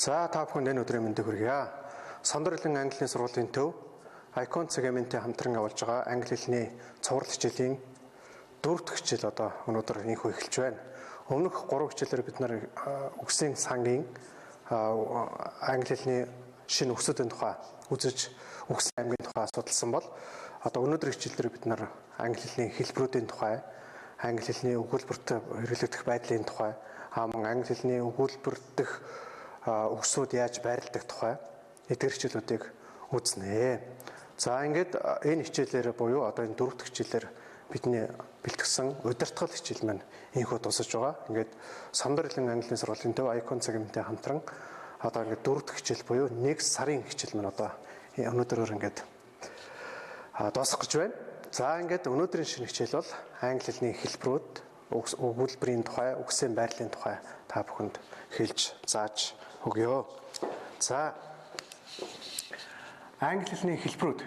За та бүхэнд энэ өдрийн мэндийг хүргье. Сондорлон английн сургуулийн төв Icon цагааминтэй хамтран авалж байгаа англи хэлний цуврал хичээлийн 4 дахь хичээл одоо өнөөдөр инхүү эхэлж байна. Өмнөх 3 хичээлээр бид нар үгсийн сангийн англи хэлний шинэ үгсүүдийн тухай үзэж үгсийн аймгийн тухай судалсан бол одоо өнөөдрийн хичээлээр бид нар англи хэлний хэлбэрүүдийн тухай, англи хэлний өгүүлбэрт хэрэглэгдэх байдлын тухай, англи хэлний өгүүлбэр дэх үгсүүд яаж байрладаг тухай эдгээр хичээлүүдийг үзнэ. За ингээд энэ хичээлээр буюу одоо энэ 4 дахь хичээлээр бидний бэлтгэсэн удирдгал хичээл маань инхүү тусаж байгаа. Ингээд Сондорлон английн сургуулийн төв Icon цагааминтэй хамтран одоо ингээд 4 дахь хичээл буюу 1 сарын хичээл маань одоо өнөөдрөөр ингээд дуусах гэж байна. За ингээд өнөөдрийн шинэ хичээл бол англи хэлний хэлбэрүүд, өгүүлбэрийн тухай, үгсийн байрлалын тухай та бүхэнд хэлж зааж өгье. За англи хэлний хэлбэрүүд.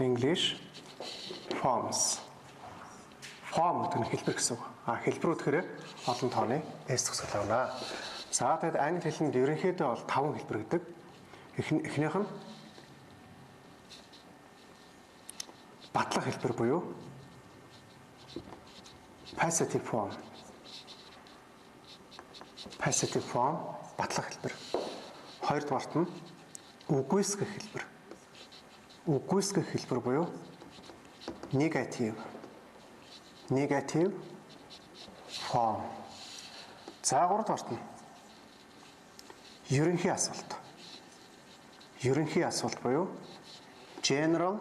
English forms. Form гэдэг нь хэлбэр гэсэн үг. Хэлбэрүүд гэхээр олон тооны S төгсгөл авна. За тэгэд англи хэлэнд ерөнхийдөө бол 5 хэлбэр гэдэг. Эхнийх нь батлах хэлбэр буюу passive form. Passive form батлах хэлбэр. Хоёрдугаарт нь үгүйсгэх хэлбэр. Үгүйсгэх хэлбэр буюу negative form. За гуравдугаарт нь ерөнхий асуулт. Ерөнхий асуулт буюу general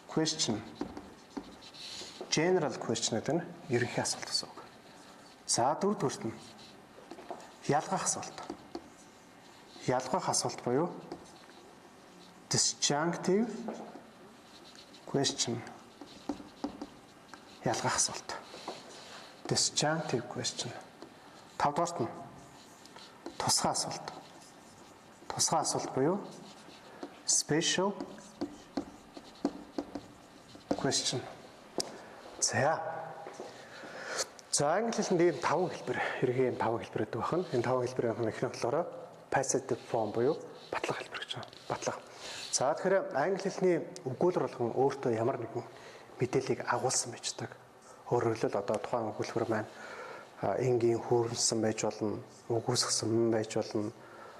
question. General question гэдэг нь ерөнхий асуулт гэсэн үг. За дөрөвдүгээрт нь ялгах асуулт. Ялгах асуулт буюу disjunctive question. Ялгах асуулт. Disjunctive question. Тавдугаарт нь тусгай асуулт. Тусгай асуулт буюу special question. За англи хэлэнд ийм 5 хэлбэр, ерөнхий 5 хэлбэр гэдэг байна. Энэ 5 хэлбэрийн эхнийх болохоор passive form буюу батлах хэлбэр гэж байна. Батлах. За тэгэхээр англи хэлний өгүүлбэр болгон өөртөө ямар нэгэн мэдээллийг агуулсан байждаг. Өөрөөр хэлбэл одоо тухайн өгүүлбэр маань энгийн хүүрнсэн байж болно, үгүйсгсэн байж болно,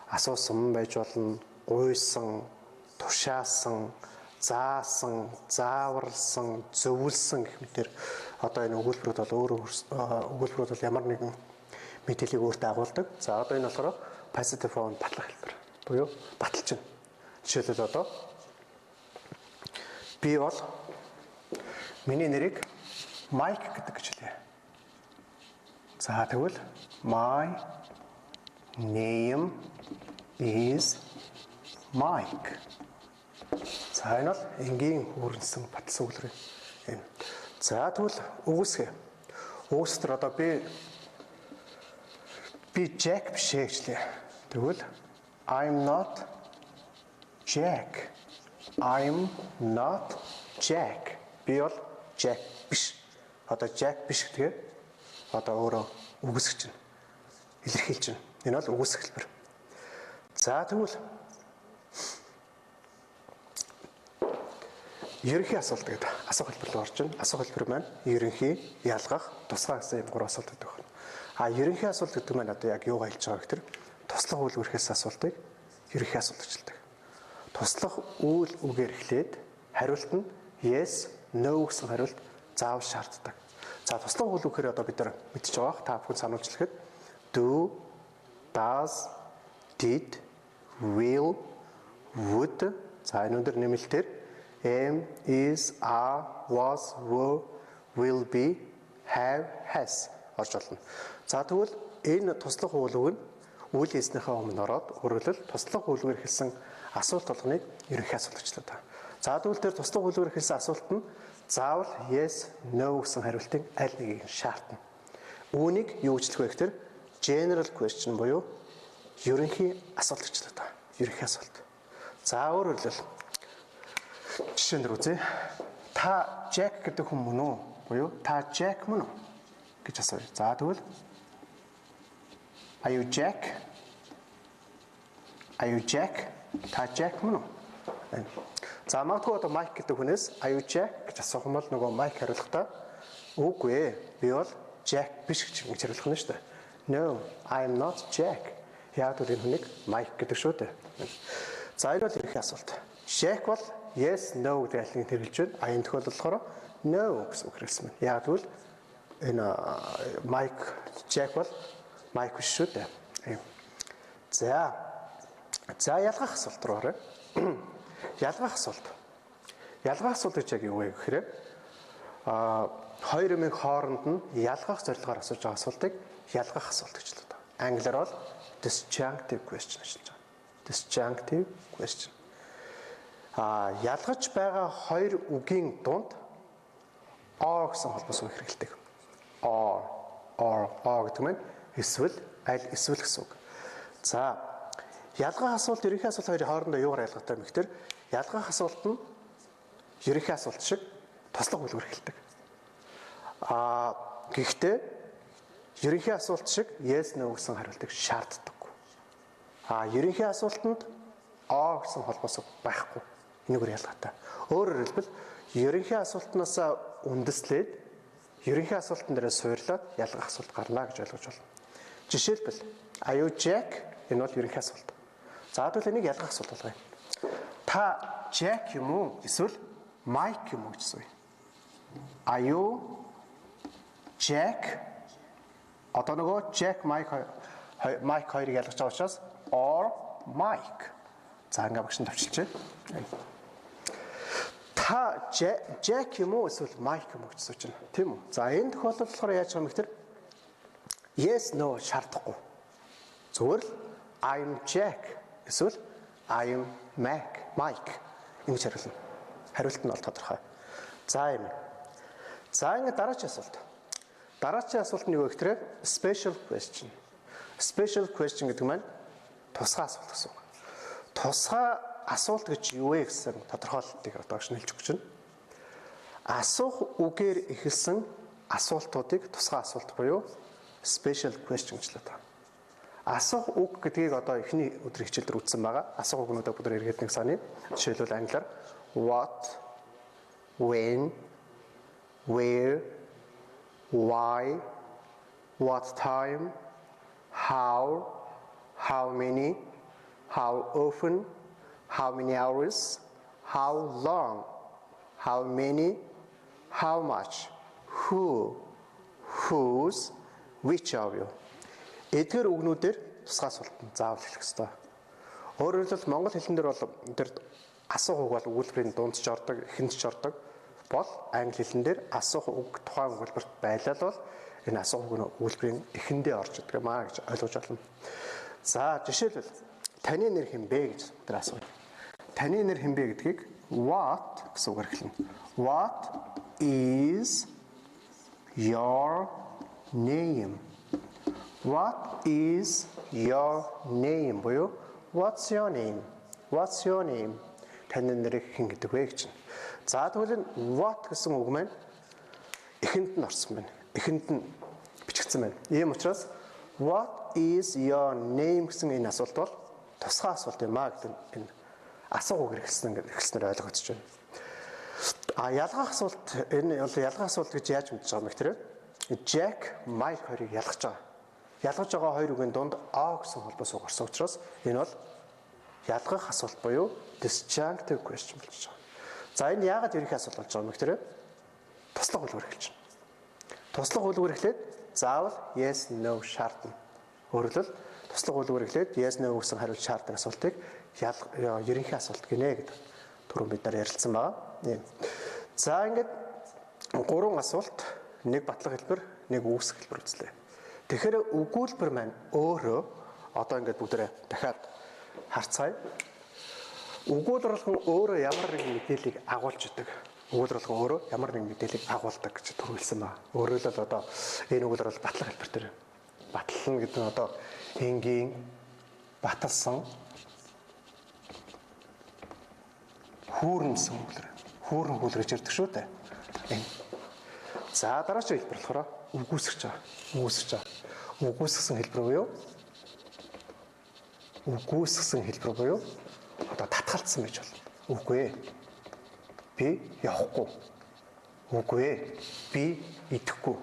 асуусан байж болно, гуйсан, тушаасан, заасан, зааварлсан, зөвлөсөн гэх мэтэр одоо энэ өгүүлбэрүүд бол өгүүлбэрүүд бол ямар нэгэн мэдээллийг өөртөө агуулдаг. За одоо энэ болохоор passive form батлах хэлбэр буюу баталж байна. Жишээлбэл одоо би бол миний нэрийг Майк гэдэг гэж хэлье. За тэгвэл my name is Mike. За энэ бол энгийн хүүрнсэн баталсан өгүүлбэр юм. За тэгвэл үгүйсгэх. Үгүйсгэр одоо би Jack биш гэжлээ. Тэгвэл I'm not Jack. I'm not Jack. Би бол Jack биш. Одоо Jack биш гэдгээр одоо өөрөө үгүйсгэж байна. Илэрхийлж байна. Энэ бол үгүйсгэх хэлбэр. За тэгвэл ерөнхий асуулт гэдэг асуух хэлбэр рүү орж байна. Асуух хэлбэр маань ерөнхий, ялгах, тусгай гэсэн ийм 3 асуулт гэдэг байна. Ерөнхий асуулт гэдэг маань одоо яг юугаа хэлж байгаа гэхээр туслах үйл үрхээс асуултыг ерөнхий асуулт гэж хэлдэг. Туслах үйл үгээр эхлээд хариулт нь yes, no гэсэн хариулт заавал шаарддаг. За туслах үйл үгээр одоо бид нар мэдчихэж байгаа. Та бүхэн сануулж хэлэхэд do, does, did, will, would. За энэ өндөр нэмэлтээр am, is, are, was, were, will be, have, has орж болно. За тэгвэл энэ туслах үйл үг нь үйл хийснийхээ өмнө ороод өөрөлдөл туслах үйлгээр хэлсэн асуулт болгоныг ерөнхий асуулт гэж хэлдэг. За тэгвэл тэр туслах үйлгээр хэлсэн асуулт нь заавал yes, no гэсэн хариултын аль нэгийг шаардна. Үүнийг юу гэж хэлэх вэ гэхээр general question буюу ерөнхий асуулт гэж хэлдэг. Ерөнхий асуулт. За өөрөөр хэлбэл жишээнээр үзье. Та Jack гэдэг хүн мөн үү? Буюу та Jack мөн үү гэж асууя. За тэгвэл Are you Jack? Are you Jack? Та Jack мөн үү? За магадгүй одоо Mike гэдэг хүнээс are you Jack гэж асуух юм бол нөгөө Mike хариулахдаа үгүй ээ. Би бол Jack биш гэж хариулах нь шүү дээ. No, I am not Jack. Яг л энэ хүнийг Mike гэдэг шүү дээ. За энэ бол ерөнхий асуулт. Jack бол yes, no гэдэг айлын хэрэгжилж байна. А энэ тохиолдолд болохоор no гэсэн үг хэрэглэсэн байна. Яг л энэ Mike Jack бол Mike биш шүү дээ. За ялгах асуулт руу оръё. Ялгах асуулт. Ялгах асуулт гэж яг юу вэ гэхээр хоёр юмын хооронд нь ялгах зорилгоор асууж байгаа асуултыг ялгах асуулт гэж хэлдэг. Англиар бол disjunctive question гэж хэлж байгаа. Disjunctive question. Ялгаж байгаа хоёр үгийн дунд or гэсэн холбоос үг хэрэгэлдэг. Or гэдэг нь эсвэл аль эсвэл гэсэн үг. За ялгах асуулт, ерөнхий асуулт хоёрын хоорондоо юугаар ялгаатай юм гэхээр ялгах асуулт нь ерөнхий асуулт шиг туслах үлгэр хэлдэг. Гэхдээ ерөнхий асуулт шиг yes no гэсэн хариултыг шаарддаг. Ерөнхий асуултанд о гэсэн холбоос байхгүй. Энэгээр ялгаатай. Өөрөөр хэлбэл ерөнхий асуултнаас үндэслээд ерөнхий асуултан дээрээ суурлаад ялгах асуулт гарна гэж ойлгож байна. Жишээлбэл are you Jack? Энэ бол ерөнхий асуулт. За тэгвэл энийг ялгах асуулт болгоё. Та Jack юм уу? Эсвэл Mike юм уу гэж асууя. Are you Jack? Одоо нөгөө Jack, Mike хоёрыг ялгаж байгаа учраас or Mike. За ингээ багш нь тавьчихжээ. Та Jack юм уу? Эсвэл Mike юм уу гэж асууж байна. Тийм үү? За энэ тохиолдолд болохоор яаж байгаа юм гэхээр yes, no шаардахгүй. Зүгээр л I'm Jack эсвэл I'm Mike. Ингэж хариулна. Хариулт нь бол тодорхой. За юм. За ингэ дараагийн асуулт. Дараагийн асуулт нь юу вэ гэхээр special question. Special question гэдэг нь тусгай асуулт гэсэн үг. Тусгай асуулт гэж юу вэ гэсэн тодорхойлолтыг одоо хэлж өгч байна. Асуух үгээр эхэлсэн асуултуудыг тусгай асуулт буюу special question гэж хэлдэг. Асуух үг гэдгийг одоо эхний өдөр хичээлдэр үзсэн байгаа. Асуух үгнүүдээ бүгд эргээд нэг саний. Жишээлбэл англиар what, when, where, why, what time, how many, how often, how many hours, how long, how many, how much, who, whose, which of you. Эдгээр үгнүүдээр тусгай асуултанд заавал хэлэх ёстой. Өөрөөр хэлбэл монгол хэлэн дээр бол тэр асуух үг бол өгүүлбэрийн дундч ордог, эхэндч ордог бол англи хэлэн дээр асуух үг тухайн өгүүлбэрт байлал бол энэ асуух үг нь өгүүлбэрийн эхэндээ орж идэг маа гэж ойлгож байна. За жишээлбэл таны нэр хэн бэ гэж тэр асууя. Таны нэр хэн бэ гэдгийг what гэсэн үгээр эхэлнэ. What is your name? What is your name? Буюу what's your name? What's your name? Таны нэр хэн гэдэг вэ гэж. За тэгвэл what гэсэн үг маань эхэнд нь орсон байна. Эхэнд нь бичигдсэн байна. Ийм учраас what is your name гэсэн энэ асуулт бол тусгай асуулт юм аа гэдэг энэ асуух үг хэрэглэснээр ойлгогдож байна. Ялгах асуулт энэ бол ялгах асуулт гэж яаж мэдж байгаа юм бэ гэхээр Jack, Mike хоёрыг ялгаж байгаа. Ялгаж байгаа хоёр үгийн дунд O гэсэн холбоос орсон учраас энэ бол ялгах асуулт буюу disjunctive question болж байгаа. За энэ яагаад ерөнхий асуулт болж байгаа юм гэхээр туслах үлгэр хэлж байна. Туслах үлгэр эхлээд заавал yes no шаардна. Өөрөөр хэлбэл туслах үлгэр эхлээд yes no гэсэн хариулт шаарддаг асуултыг ерөнхий асуулт гинэ гэдэг түрүүн бид нар ярилцсан байгаа. За ингээд 3 асуулт, нэг батлах хэлбэр, нэг үүсэх хэлбэр үзлээ. Тэгэхээр өгүүлбэр маань өөрөө одоо ингээд бүгдээрээ дахиад харцгаая. Өгүүлбэр болгон өөрөө ямар нэгэн мэдээллийг агуулж идэг. Өгүүлбэр болгон өөрөө ямар нэгэн мэдээллийг агуулдаг гэж төрүүлсэн байна. Өөрөөр хэлбэл одоо энэ өгүүлбэр бол батлах хэлбэр дээр. Батлна гэдэг нь одоо энгийн баталсан хүүрнсэн өгүүлбэр. Хүүрн өгүүлбэр гэж ярьдаг шүү дээ. За дараагийн хэлбэр болохоор үгүйсгэж байгаа. Үгүйсгэж байгаа. Үгүйсгсэн хэлбэр буюу үгүйсгсэн хэлбэр буюу одоо татгалцсан байж болно. Үгүй ээ. Би явахгүй. Үгүй ээ. Би идэхгүй.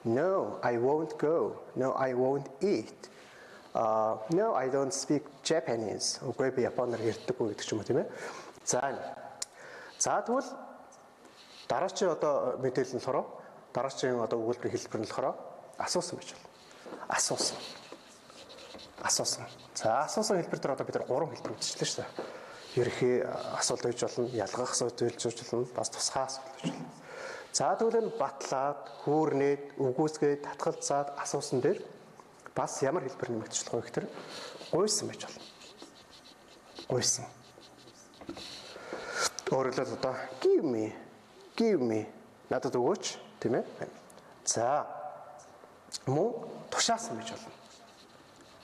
No, I won't go. No, I won't eat. No, I don't speak Japanese. Үгүй би японоор ярьдаггүй гэдэг ч юм уу тийм ээ. За тэгвэл дараачийн одоо мэдээлэл нь болохоор дараачийн одоо өгүүлбэрийн хэлбэр нь болохоор асуусан байж болно. Асуусан. За асуусан хэлбэр дээр одоо бид нар 3 хэлбэр үзчихлээ шүү дээ. Ерөнхий асуулт гэж болно, ялгах асуулт гэж болно, бас тусгай асуулт гэж болно. За тэгвэл энэ батлаад, хүүрнээд, үгүйсгээд, татгалзаад асуусан дээр бас ямар хэлбэр нэмэгдчихлэх вэ гэхээр гуйсан байж болно. Гуйсан. Өөрөлд одоо give me надад өгөөч тийм ээ. За мөн тушаасан гэж болно.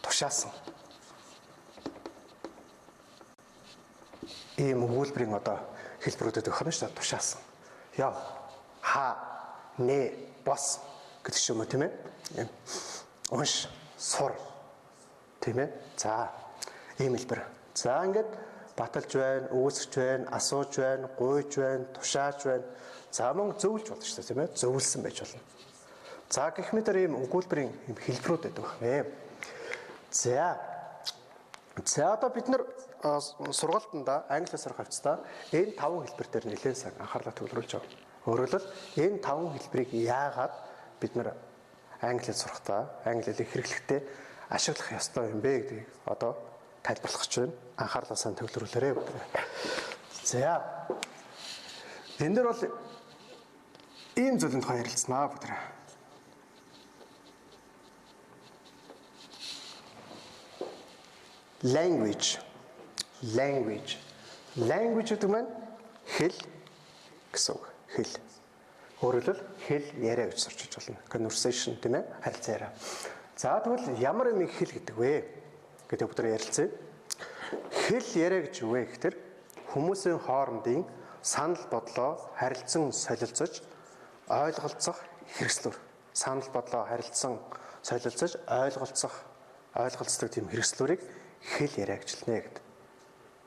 Тушаасан. Ийм өгүүлбэрийн одоо хэлбэрүүдэд өгөх юм шүү дээ. Тушаасан. Яв, ха, нэ, бос гэдэг ч юм уу тийм ээ. Унш, сур тийм ээ. За ийм хэлбэр. За ингээд баталж байна, үүсгэж байна, асууж байна, гуйж байна, тушааж байна. За мөн зөвлөж болно шүү дээ тийм ээ. Зөвлөсөн байж болно. За гэх мэт ийм өгүүлбэрийн хэлбэрүүд байдаг байна. За одоо бид нар сургалтанда англи хэлээр хавцдаа энэ 5 хэлбэр дээр нэлээд сайн анхаарлаа төвлөрүүлж байгаа. Өөрөөр хэлбэл энэ 5 хэлбэрийг яагаад бид нар англи хэл сурахдаа англи хэлийг хэрэглэхдээ ашиглах ёстой юм бэ гэдгийг одоо тайлбарлах гэж байна. Анхаарлаа сайн төвлөрүүлээрэй. За энэ дээр бол ийм зүйлийн тухай ярилцсанаа бүгд. Language гэдэг нь хэл гэсэн үг. Хэл. Өөрөөр хэлбэл хэл яриа гэж сурчиж болно. Conversation тийм ээ? Харилцаа яриа. За тэгвэл ямар нэг хэл гэдэг вэ? Гэдэг бүгд ярилцъя. Хэл яриа гэж юу вэ гэхээр хүмүүсийн хоорондын санал бодлоо харилцан солилцож ойлголцох хэрэгслүүр. Санал бодлоо харилцан солилцож ойлголцдог тийм хэрэгслүүрийг хэл яриа гэж хэлнэ гэдэг.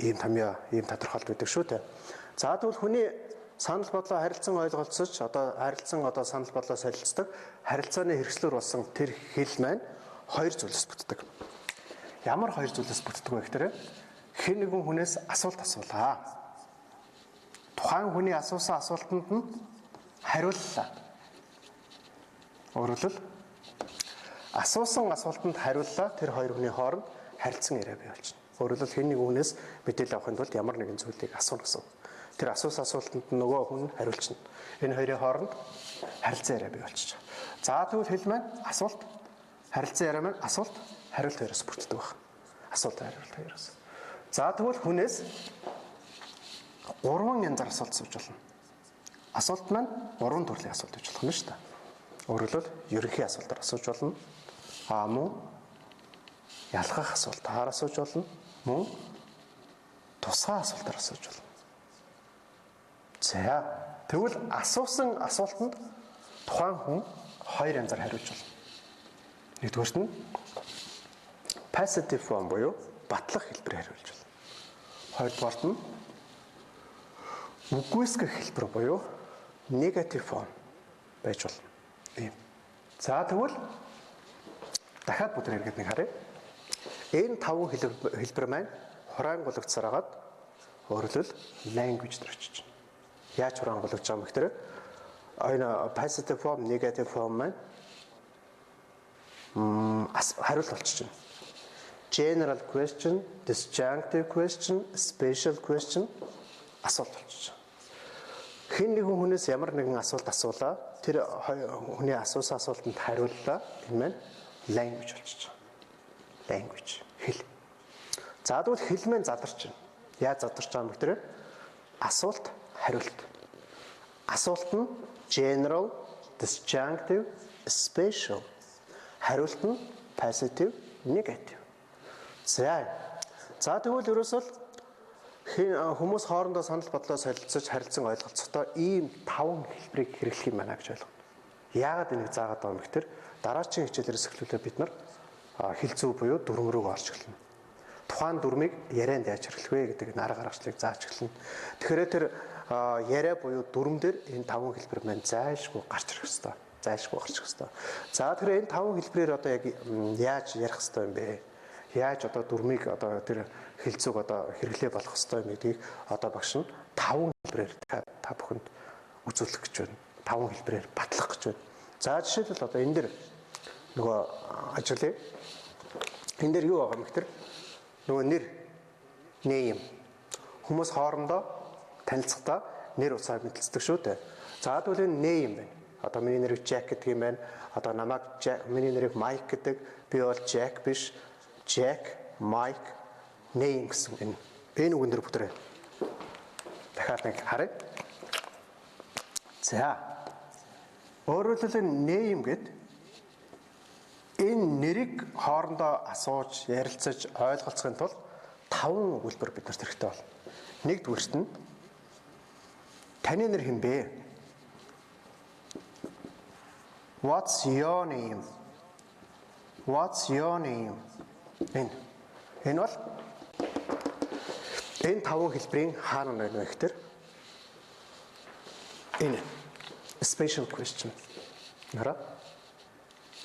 Ийм томьёо, ийм тодорхойлт байдаг шүү дээ. За тэгвэл хүний санал бодлоо харилцан ойлголцож одоо санал бодлоо солилцдог харилцааны хэрэгслүүр болсон тэр хэл маань 2 зүйлээс бүтдэг. Ямар 2 зүйлээс бүтдэг вэ гэхээр хэн нэгэн хүнээс асуулт асуулаа. Тухайн хүний асуусан асуултанд нь хариуллаа. Өөрөөр хэлбэл асуусан асуултанд хариуллаа тэр 2 хүний хооронд харилцан яриа бий болчихно. Өөрөөр хэлбэл хэн нэгэн хүнээс мэдээлэл авахын тулд ямар нэгэн зүйлийг асуух гэсэн. Тэр асуусан асуултанд нөгөө хүн хариулчихна. Энэ хоёрын хооронд харилцан яриа бий болчих. За тэгвэл хэл маань асуулт, харилцан яриа маань асуулт, хариулт хоёроос бүтдэг байна. Асуулт, хариулт хоёроос. За тэгвэл хүнээс 3 янзаар асуулт асууж болно. Асуулт маань 3 төрлийн асуулт гэж болох юм шүү дээ. Өөрөөр хэлбэл ерөнхий асуултаар асууж болно. Мөн ялгах асуултаар асууж болно. Мөн тусгай асуултаар асууж болно. За тэгвэл асуусан асуултанд тухайн хүн 2 янзаар хариулж болно. Нэгдүгээрт нь passive form буюу батлах хэлбэрээр хариулж болно. Хоёрдугаарт нь үгүйсгэх хэлбэр буюу negative form байж болно. Ийм. За тэгвэл дахиад бүгд эргээд нэг харъя. Энэ 5 хэлбэр маань хураангуйлагцсаар хагаад өөрөлдөл language дээр очиж байна. Яаж хураангуйлагч байгаа юм гэхээр энэ passive form, negative form маань хариулт болчих чинь. General question, disjunctive question, special question асуулт болчих. Хэн нэгэн хүнээс ямар нэгэн асуулт асуулаа, тэр хүний асуусан асуултанд хариуллаа. Энэ маань language болчих. Language хэл. За тэгвэл хэл маань задарч байна. Яаж задарч байгаа юм бэ гэхээр асуулт, хариулт. Асуулт нь general, disjunctive, special. Хариулт нь passive, negative. За тэгвэл ерөөсөл хүмүүс хоорондоо санал бодлоо солилцож харилцан ойлголцохдоо ийм 5 хэлбэрийг хэрэглэх юм байна гэж ойлгоно. Яагаад энийг заагаад байгаа юм гэхээр дараачийн хичээлээрээс эхлүүлээ бид нар хэл зүй буюу дүрм рүү орж эхэлнэ. тухайн дүрмийг ярианд яаж хэрэглэх вэ гэдэг арга аргачлалыг зааж эхэлнэ. Тэгэхээр тэр яриа буюу дүрм дээр энэ 5 хэлбэр маань зайлшгүй гарч ирэх ёстой. Зайлшгүй гарч ирэх ёстой. За тэгэхээр энэ 5 хэлбэрээр одоо яг яаж ярих ёстой юм бэ? Яаж одоо дүрмийг одоо тэр хэлцүүг одоо хэрэглээ болгох ёстой юм гэдгийг одоо багш нь 5 хэлбэрээр та бүхэнд үзүүлэх гэж байна. 5 хэлбэрээр батлах гэж байна. За жишээлбэл одоо энэ дэр нөгөө ажиглая. Энэ дэр юу байгаа юм гэхээр нөгөө нэр name хүмүүс хоорондоо танилцахдаа нэр усаар мэдлцдэг шүү дээ. За тэгвэл энэ name байна. Одоо миний нэрийг Jack гэдэг юм байна. Одоо намайг миний нэрийг Mike гэдэг. Би бол Jack биш. Jack, Mike, name гэсэн энэ үгэн дээр бүтрээ. Дахиад нэг харъя. За. Өөрөөр хэлбэл name гэдэг энэ нэрийг хоорондоо асууж, ярилцаж, ойлголцохын тулд 5 үлбэр биднэрт хэрэгтэй бол. Нэгдүгüрт нь таны нэр хэн бэ? What's your name? What's your name? Энэ бол энэ 5 хэлбэрийн хаана байна вэ гэхээр энэ special question. Нара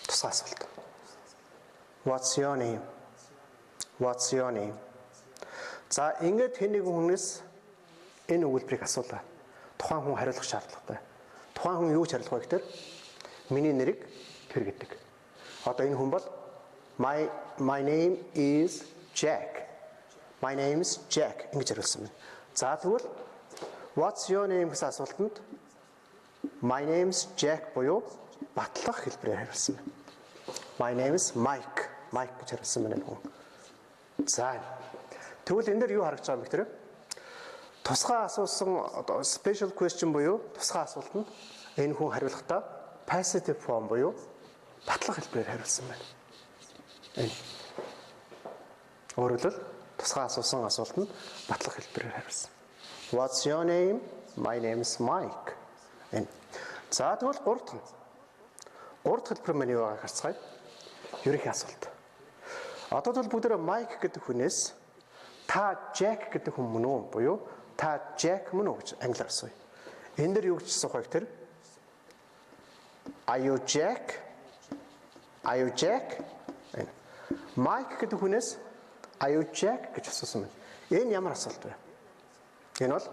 тусгай асуулт. What's your name? What's your name? За ингээд хэн нэгэн хүнээс энэ өгүүлбэрийг асуулаа. Тухайн хүн хариулах шаардлагатай. Тухайн хүн юу ч хариулах вэ гэхээр миний нэрийг тэр гэдэг. Одоо энэ хүн бол my name is Jack. My name is Jack ингэж хариулсан байна. За тэгвэл what's your name гэсэн асуултанд my name is Jack буюу батлах хэлбэрээр хариулсан байна. My name is Mike. Mike гэж хариулсан байна хүн. За. Тэгвэл энэ дээр юу харагдаж байгаа юм бэ гэхээр тусгай асуусан одоо special question буюу тусгай асуултанд энэ хүн хариулахдаа passive form буюу батлах хэлбэрээр хариулсан байна. Энэ. Өөрөөр хэлбэл тусгай асуусан асуултанд батлах хэлбэрээр хариулсан. What's your name? My name is Mike. Энэ. За тэгвэл 3 дахь. 3 дахь хэлбэр маань юу байгааг харцгаая. Ерөнхий асуулт. Одоо бол бүгдээ Mike гэдэг хүнээс та Jack гэдэг хүн мөн үү буюу та Jack мөн үү гэж англиар асууя. Энэ дэр юу гэж асуух вэ гэхээр Are you Jack? Are you Jack? Mike гэдэг хүнээс Are you Jack гэж асуусан байна. Энэ ямар асуулт вэ? Энэ бол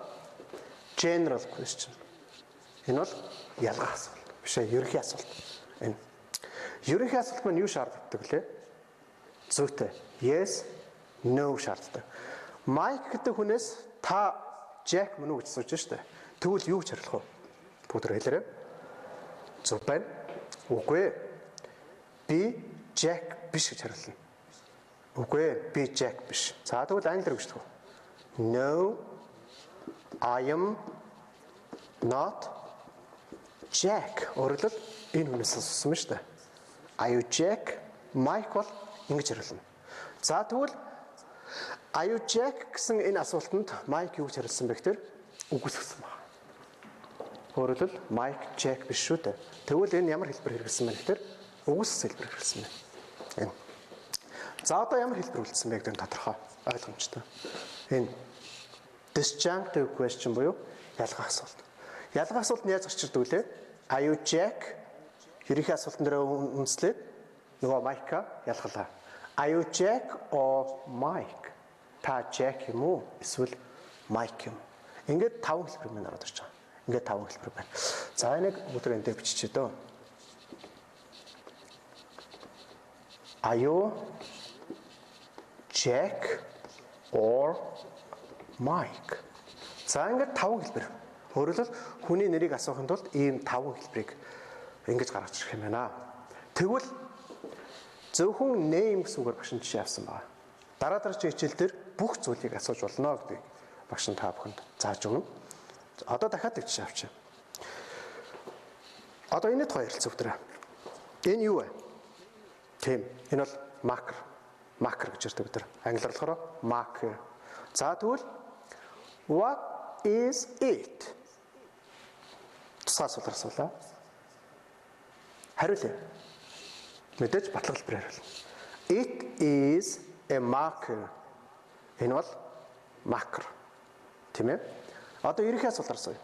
general question. Энэ бол ялгаа асуулт. Биш ээ, ерөнхий асуулт. Энэ ерөнхий асуулт маань юу шаарддаг вэ? Зүйтэй. Yes, no шаарддаг. Mike гэдэг хүнээс та Jack мөн үү гэж асууж штэ. Тэгвэл юу гэж хариулах вэ? Бүгд хэлээрэй. Зөв байна. Үгүй ээ. Би Jack биш гэж хариулна. Үгүй ээ, би Jack биш. За тэгвэл англиар гэж хэлэх. No, I am not Jack. Өөрөлд энэ хүнээс асуусан байна штэ. Are you Jack? Mike бол ингэж хариулна. За тэгвэл Are you Jack гэсэн энэ асуултанд Mike юу гэж хариулсан бэ гэхээр үгүйсгсэн байна. Өөрөлд Mike Jack биш шүү дээ. Тэгвэл энэ ямар хэлбэр хэрэгэлсэн бэ гэхээр үгүйсгсэн хэлбэр хэрэгэлсэн байна. Энэ. За одоо ямар хэлбэр үлдсэн бэ гэдэг нь тодорхой ойлгомжтой. Энэ disjunctive question буюу ялгаа асуулт. Ялгаа асуулт нь яаж гарч ирдэг вэ? Are you Jack? Ерөнхий асуултан дээр үндэслээд нөгөө Mike-а ялгалаа. Are you Jack or Mike? Та Jack юм уу? Эсвэл Mike юм. Ингээд 5 хэлбэр маань ороод ирж байгаа. Ингээд 5 хэлбэр байна. За энийг өдөр энэ дээр биччихье дөө. Are you Jack or Mike? За ингээд 5 хэлбэр. Өөрөөр хэлбэл хүний нэрийг асуухын тулд ийм 5 хэлбэрийг ингэж гаргаж ирэх юм байна. Тэгвэл зөвхөн name гэсэн үгээр багш нь жишээ авсан байна. Дараа дараагийн хичээл дээр бүх зүйлийг асууж болно гэдгийг багш нь та бүхэнд зааж өгнө. Одоо дахиад нэг жишээ авчаа. Одоо энэ хоёр хэлцээ өдрөө. Энэ юу вэ? Тийм. Энэ бол marker. Marker гэж ярьдаг өдөр. Англиар болохоор marker. За тэгвэл what is it? Тусгай асуулт асуулаа. Хариулъя. Мэдээж батлах хэлбэрээр хариулна. It is a marker. Энэ бол макро. Тийм ээ? Одоо ерөнхий асуулт асууя.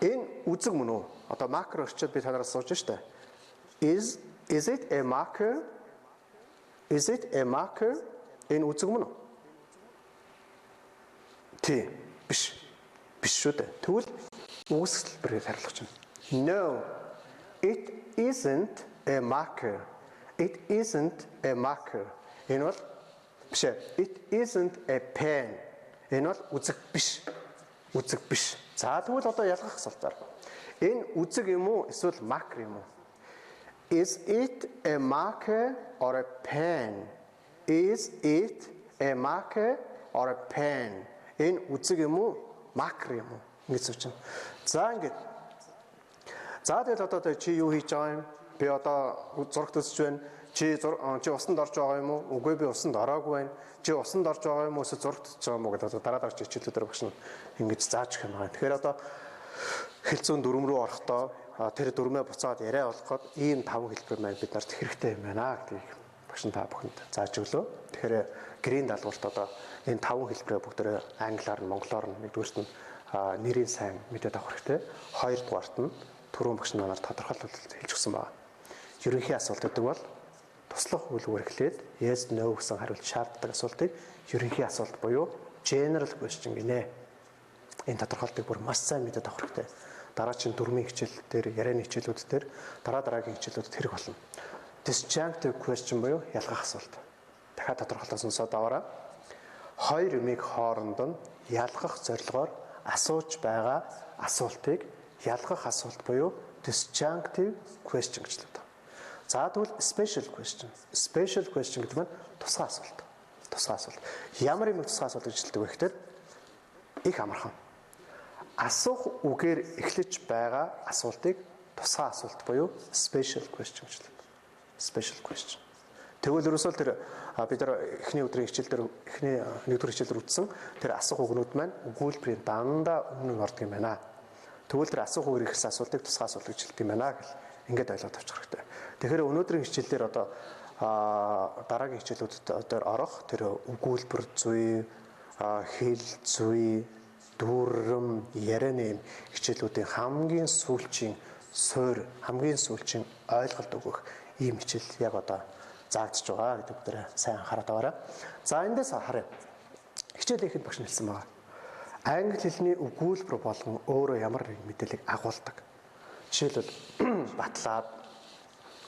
Энэ үзэг мөн үү? Одоо макро орчууд би танараас сууж штэ. Is it a marker? Is it a marker? Энэ үзэг мөн үү? Тийм. Биш. Биш шүү дээ. Тэгвэл үүсгэлбэрээр хариулах чинь. No. It isn't a marker. It isn't a marker. Энэ бол биш ээ. It isn't a pen. Энэ бол үзэг биш. Үзэг биш. За тэгвэл одоо ялгах асуултаар. Энэ үзэг юм уу эсвэл маркер юм уу? Is it a marker or a pen? Is it a marker or a pen? Энэ үзэг юм уу? Маркер юм уу? Ингэж үчин. За ингэж. За тэгэл одоо чи юу хийж байгаа юм? Би одоо зураг төсөж байна. Чи усанд орж байгаа юм уу? Үгүй би усанд ороогүй байна. Чи усанд орж байгаа юм уу? Эсвэл зураг төсөж байгаа юм уу гэдэг дараа хичээлүүдээр багш нь ингэж зааж өгөх юм байна. Тэгэхээр одоо хэлцүүн дүрм рүү орохдоо тэр дүрмээ буцаад яриа болгоход ийм 5 хэлбэр маань бид нарт хэрэгтэй юм байна гэдгийг багш нь та бүхэнд зааж өглөө. Тэгэхээр гэрийн даалгаварт одоо энэ 5 хэлбэрээ бүгдээрээ англиар нь монголоор нь нэгдүгээрт нь нэрийн сайн мэдээд авах хэрэгтэй. Хоёрдугаарт нь түрүүн багш нараар тодорхойлолт хэлж өгсөн байна. Ерөнхий асуулт гэдэг бол туслах үйлдвэр эхлээд yes no гэсэн хариулт шаарддаг асуултыг ерөнхий асуулт буюу general question гинэ. Энэ тодорхойлтыг бүр маш сайн мэдээд авах хэрэгтэй. Дараагийн дөрмийн хичээл дээр ярианы хичээлүүд дээр дараагийн хичээлүүдэд хэрэг болно. Disjunctive question буюу ялгах асуулт. Дахиад тодорхойлсонсоо даваараа хоёр юмыг хооронд нь ялгах зорилгоор асууж байгаа асуултыг ялгах асуулт буюу disjunctive question гэж хэлдэг. За тэгвэл special question. Special question гэдэг нь тусгай асуулт. Тусгай асуулт. Ямар юм тусгай асуулт гэж хэлдэг вэ гэхээр их амархан. Асуух үгээр эхлэж байгаа асуултыг тусгай асуулт буюу special question гэж хэлдэг. Special question. Тэгвэл ерөөсөө тэр бид нар эхний өдрийн хичээл дээр эхний нэгдүгээр хичээлээр үтсэн тэр асуух үгнүүд маань өгүүлбэрийн дандаа өмнө нь ордог юм байна. Тэгвэл тэр асуух үгээр ихсэн асуултыг тусгай асуулт гэж хэлдэг юм байна гэл ингээд ойлгоод авчих хэрэгтэй. Тэгэхээр өнөөдрийн хичээлээр одоо дараагийн хичээлүүдэд орох тэр өгүүлбэр зүй, хэл зүй, дүрм, ярианы хичээлүүдийн хамгийн сүүлчийн суурь, хамгийн сүүлчийн ойлголт өгөх ийм хичээл яг одоо заагдж байгаа гэдэг бүгдээ сайн анхаарал таваарай. За эндээс харъя. Хичээлийнхэд багш нь хэлсэн байгаа. Англи хэлний өгүүлбэр болгон өөрөө ямар нэг мэдээллийг агуулдаг. Жишээлбэл батлаад,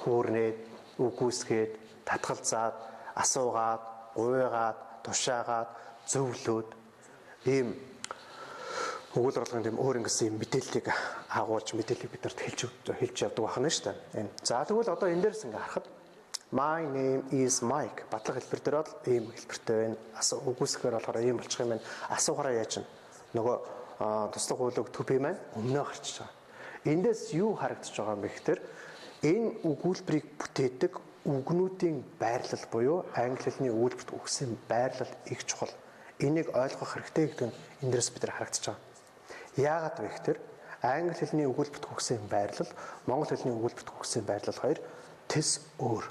хөөрнээд, үгүйсгээд, татгалзаад, асуугаад, гуйгаад, тушаагаад, зөвлөөд ийм өгүүлбэр болгон тийм өөр ингэсэн мэдээллийг агуулж мэдээллийг биднэрт хэлж явдаг байна шүү дээ. За тэгвэл одоо энэ дээрс ингээ харахад My name is Mike. Батлах хэлбэр дээр бол ийм хэлбэртэй байна. Үгүйсгээр болохоор ийм болчих юм байна. Асуухаараа яаж чинь нөгөө туслах үйлөг төв юм байна. Өмнөө гарчиж байгаа. Эндээс юу харагдаж байгаа юм бэ гэхээр энэ өгүүлбэрийг бүтээдэг үгнүүдийн байрлал буюу англи хэлний өгүүлбэрт өгсөн байрлал их чухал. Энийг ойлгох хэрэгтэй гэдэг нь эндээс бид нар харагдаж байгаа. Яагаад вэ гэхээр англи хэлний өгүүлбэрт өгсөн байрлал, монгол хэлний өгүүлбэрт өгсөн байрлал хоёр тэс өөр.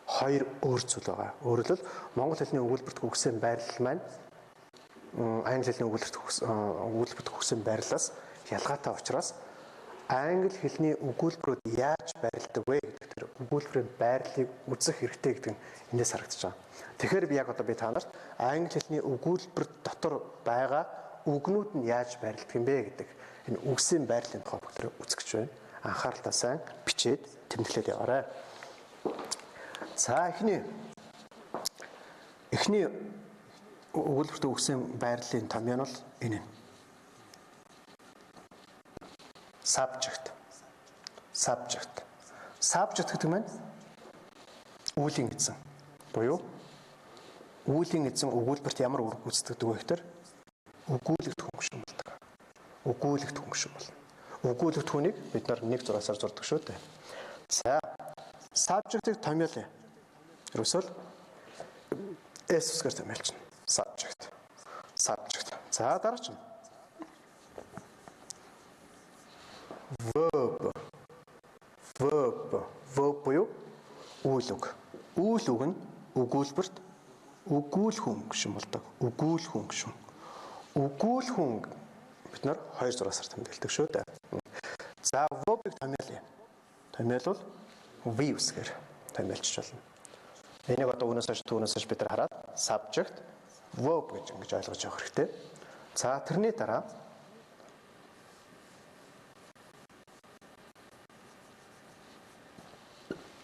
Хоёр өөр зүйл байгаа. Өөрөлдөл монгол хэлний өгүүлбэрт өгсөн байрлал маань англи хэлний өгүүлбэрт өгсөн байрлалаас ялгаатай учраас англи хэлний өгүүлбэрүүд яаж байрладаг вэ гэдэг тэр өгүүлбэрийн байрлалыг үзэх хэрэгтэй гэдэг нь эндээс харагдаж байгаа. Тэгэхээр би яг одоо та нарт англи хэлний өгүүлбэр дотор байгаа үгнүүд нь яаж байрладаг юм бэ гэдэг энэ үгсийн байрлалын тухай бүгд үзэх гэж байна. Анхааралтай сайн бичээд тэмдэглээд яваарай. За эхний өгүүлбэрт өгсөн байрлалын томьёо нь бол энэ. Subject гэдэг нь үүлийн эзэн буюу үүлийн эзэн өгүүлбэрт ямар үр гүйцэтгэдэг вэ гэхээр өгүүлэгт хөнгөшин болдог. Өгүүлэгт хөнгөшин болно. Өгүүлэгт хүнийг бид нар 1-6-аар зурдаг шүү дээ. За subject-ийг томьёолъё. Ерөөсөө S-үсгээр томьёолчихно. Subject. За дараа чинь verb буюу үйл үг. Үйл үг нь өгүүлбэрт Өгүүлхэн гэж юм болдог. Өгүүлхэн гэж. Өгүүлхэн бид нар 2 зураасаар томьёолдог шүү дээ. За verb-ыг томьёолъя. Томьёолвол V үсгээр томьёолчих болно. Энийг одоо түүнээс бид нар хараад subject verb гэж ингэж ойлгож явах хэрэгтэй. За тэрний дараа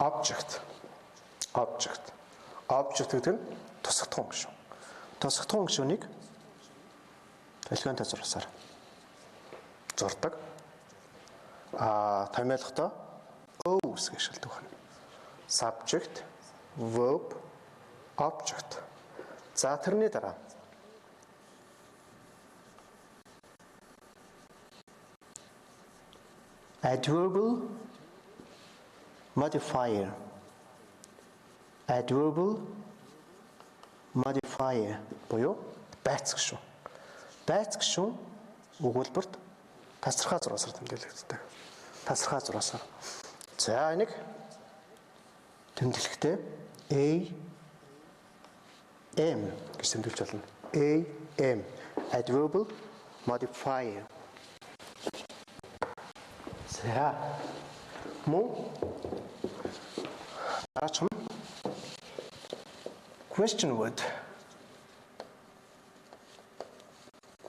object гэдэг нь тусгатхан гишүүн. Тусгатхан гишүүнийг толгойнтой зурсаар зурдаг. Томьёолохдоо O үсгээр шилдэг байна. Subject, verb, object. За тэрний дараа adverbial modifier. Adverbial modifier буюу байц гишүүн. Байц гишүүн өгүүлбэрт тасархай зураасаар тэмдэглэгддэг. Тасархай зураасаар. За энийг тэмдэглэхдээ AM гэж тэмдэглэж болно. AM adverbial modifier. За мөн дараач question word.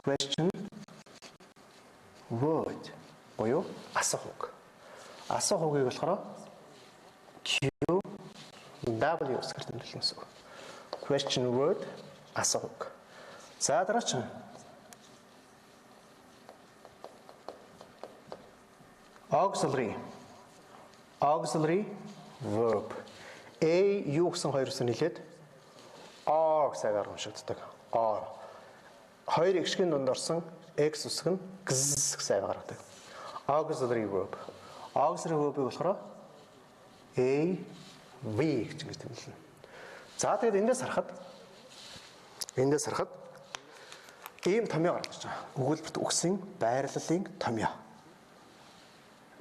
Question word буюу асуух үг. Асуух үгийг болохоор QW үсгээр тэмдэглэн гэсэн үг. Question word асуух үг. За дараач auxiliary verb. A юу гэсэн хоёр үсээр нийлээд O гэсээр уншигддаг. O. Хоёр эгшгийн дунд орсон X үсэг нь X гэсээр гаргадаг. Auxiliary verb. Auxiliary verb-ийг болохоор A, V гэж ингэж тэмдэглэнэ. За тэгээд эндээс харахад ийм томьёо гарч байгаа. Өгүүлбэрт үгсийн байрлалын томьёо.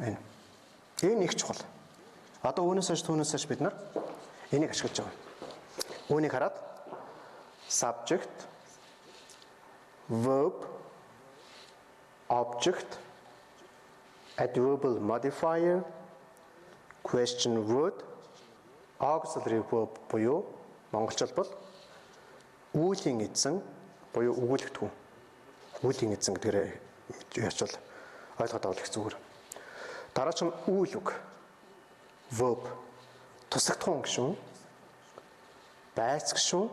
Энэ их чухал. Одоо түүнээс бид нар энийг ашиглаж байгаа. Үүнийг хараад subject, verb, object, adverbial modifier, question word, auxiliary verb буюу монголчууд бол үүлийн эзэн буюу өгүүлэгдэхүүн. Үүлийн эзэн гэдгээр яачвал ойлгоод авах их зүгээр. Дараач нь үйл үг. Verb. Тусгатхан гишүүн. Байц гишүүн.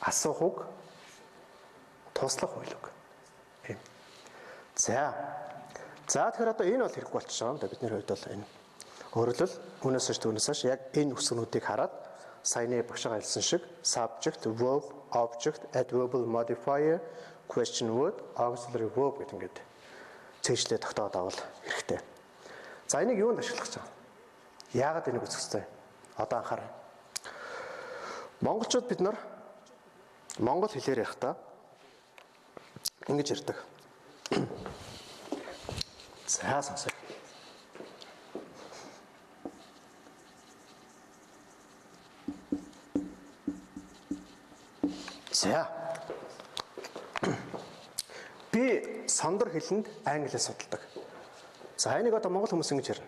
Асуух үг. Туслах үйл үг. За тэгэхээр одоо энэ бол хэрэггүй болчихж байгаа юм да бидний хувьд бол энэ. Өөрөлдөл түүнээс яг энэ үсгнүүдийг хараад саяны багшаа хэлсэн шиг subject, verb, object, adverbial modifier, question word, auxiliary verb гэдэг ингээд цээжлээ тогтооод авал хэрэгтэй. За энийг юунд ашиглах гэж байгаа? Яагаад энийг үзэх вэ? Одоо анхаарай. Монголчууд бид нар монгол хэлээр ярихдаа ингэж ярьдаг. За сонсоё. За. Би сандар хэлэнд англиар судалдаг. За энийг одоо монгол хүмүүс ингэж ярина.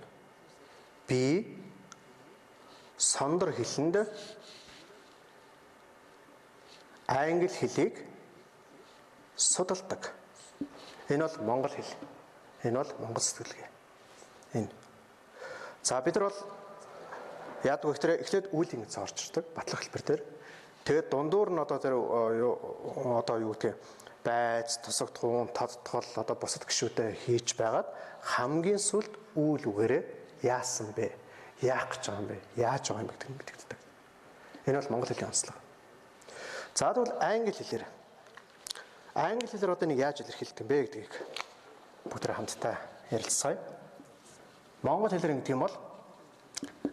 Би сандар хэлэнд англи хэлийг судалдаг. Энэ бол монгол хэл. Энэ бол монгол сэтгэлгээ. Энэ. За бид нар бол яадаг вэ гэхээр эхлээд үйл ингэж орчирдаг батлах хэлбэр дээр. Тэгээд дундуур нь одоо юу гэх юм байц, тусагдхуун, тодтгол одоо бусад гишүүдэд хийж байгаад хамгийн сүлд үйл үгээрээ яасан бэ? Яах гэж байгаа юм бэ? Яаж байгаа юм гэдэг нь мэдэгддэг. Энэ бол монгол хэлний онцлог. За тэгвэл англи хэлээр одоо нэг яаж илэрхийлдэг юм бэ гэдгийг бүгд хамтдаа ярилцгаая. Монгол хэлээр ингэдэг юм бол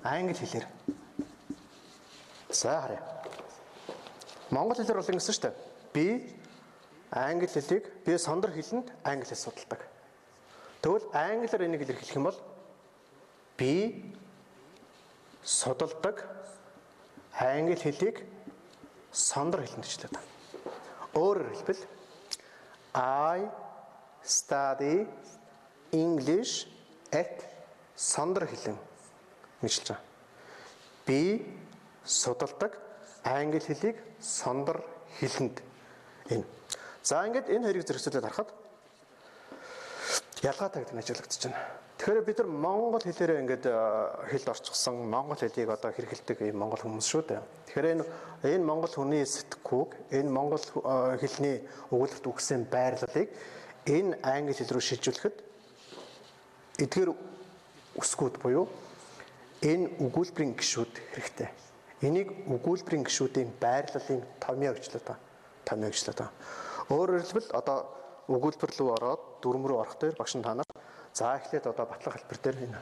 англи хэлээр. За харъя. Монгол хэлээр бол ингэсэн шүү дээ. Би англи хэлийг би сандар хэлэнд англи хэл судалдаг. Тэгвэл англиар энийг илэрхийлэх юм бол би судалдаг англи хэлийг сондөр хэлэнд ажиллаад байна. Өөрөөр хэлбэл I study English at сондөр хэлэн мэдлж байгаа. Би судалдаг англи хэлийг сондөр хэлэнд энэ. За ингээд энэ хоёрыг зэрэгцүүлээд харахад ялгаатай гэдэг нь ажиглагдаж байна. Тэгэхээр бид нар монгол хэлээрээ ингээд хэлд орчихсон монгол хэлийг одоо хэрэгэлдэг ийм монгол хүмүүс шүү дээ. Тэгэхээр энэ монгол хүний сэтгүүг энэ монгол хэлний өгүүлбэрт үгсэн байрлалыг энэ англи хэл рүү шилжүүлэхэд эдгээр үсгүүд буюу энэ өгүүлбэрийн гишүүд хэрэгтэй. Энийг өгүүлбэрийн гишүүдийн байрлалын томьёо гэж л одоо томьёо гэж л одоо. Өөрөөр хэлбэл одоо өгүүлбэр рүү ороод дүрм рүү орох дээр багш нь та нар за эхлээд одоо батлах хэлбэр дээр энэ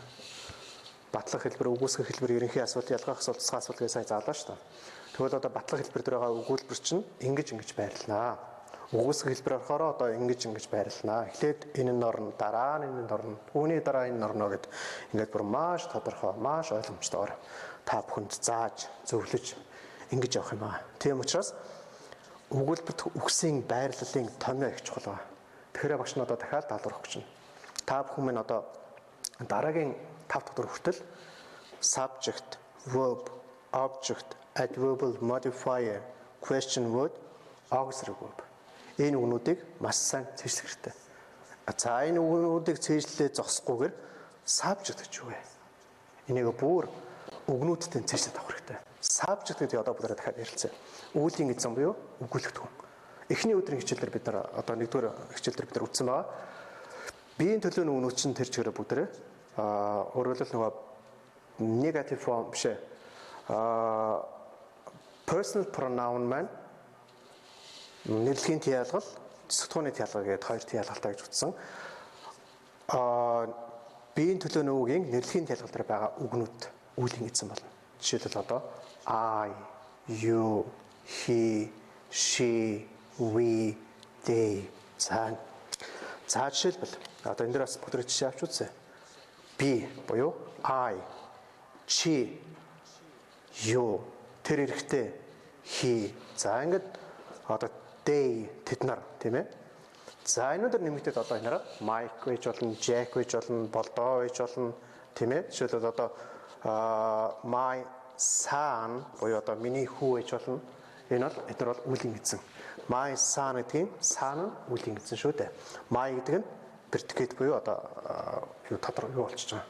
батлах хэлбэр, үгүйсгэх хэлбэр, ерөнхий асуулт, ялгаах асуулт, тусгай асуулт гэж сайн заалаа шүү дээ. Тэгвэл одоо батлах хэлбэр дээр байгаа өгүүлбэр чинь ингэж байрлнаа. Үгүйсгэх хэлбэр орохоор одоо ингэж байрлнаа. Эхлээд энэ нь орно, дараа нь энэ нь орно, үүний дараа энэ нь орно гэд ингээд бүр маш тодорхой, маш ойлгомжтойгоор та бүхэнд зааж, зөвлөж ингэж явах юм аа. Тийм учраас өгүүлбэрт үгсийн байрлалын томьёо их чухал байна. Тэгэхээр багш нь одоо дахиад даалгавар өгч байна. Та бүхэн минь одоо дараагийн 5 дахь дугаар хүртэл subject, verb, object, adverbial modifier, question word, auxiliary verb. Энэ үгнүүдийг маш сайн цэжлэх хэрэгтэй. За энэ үгнүүдийг цэжлэлээ зогсохгүйгээр subject гэж юу вэ? Энийг бүр үгнүүдтэй цэжлээд авах хэрэгтэй. Subject гэдэг одоо бүгдээ дахиад ярилцъя. Үүлийн эзэн буюу өгүүлэгт хүн. Эхний өдрийн хичээлээр бид нар одоо нэгдүгээр хичээлээр бид нар үтсэн байгаа. Биеийн төлөө нүгнүүд чинь тэр чигээр бүгдээ өөрөөр нөгөө negative form биш personal pronoun маань нэрлэгийн тиалгал, сэтгүүний тиалгал гэдэг хоёр тиалгалтай гэж үтсэн. Биеийн төлөө нүгийн нэрлэгийн тиалгал дээр байгаа үгнүүд үүлийн эзэн болно. Жишээлбэл одоо I, you, he, she, we, they. За жишээлбэл одоо энэ дээр бас бүгд жишээ авч үзье. Би буюу I, чи, you, тэр эрэхтэй he. За ингээд одоо they тэд нар тийм ээ. За энүүдэр нэмэгдээд одоо энэ нараа Mike гэж болно, Jack гэж болно, Болдоо гэж болно тийм ээ. Жишээлбэл одоо my son буюу одоо миний хүү гэж болно. Энэ бол үлийн эзэн. My son гэдэг нь son нь үлийн эзэн шүү дээ. My гэдэг нь predicate буюу одоо юу тодорхой юу болчихж байгаа.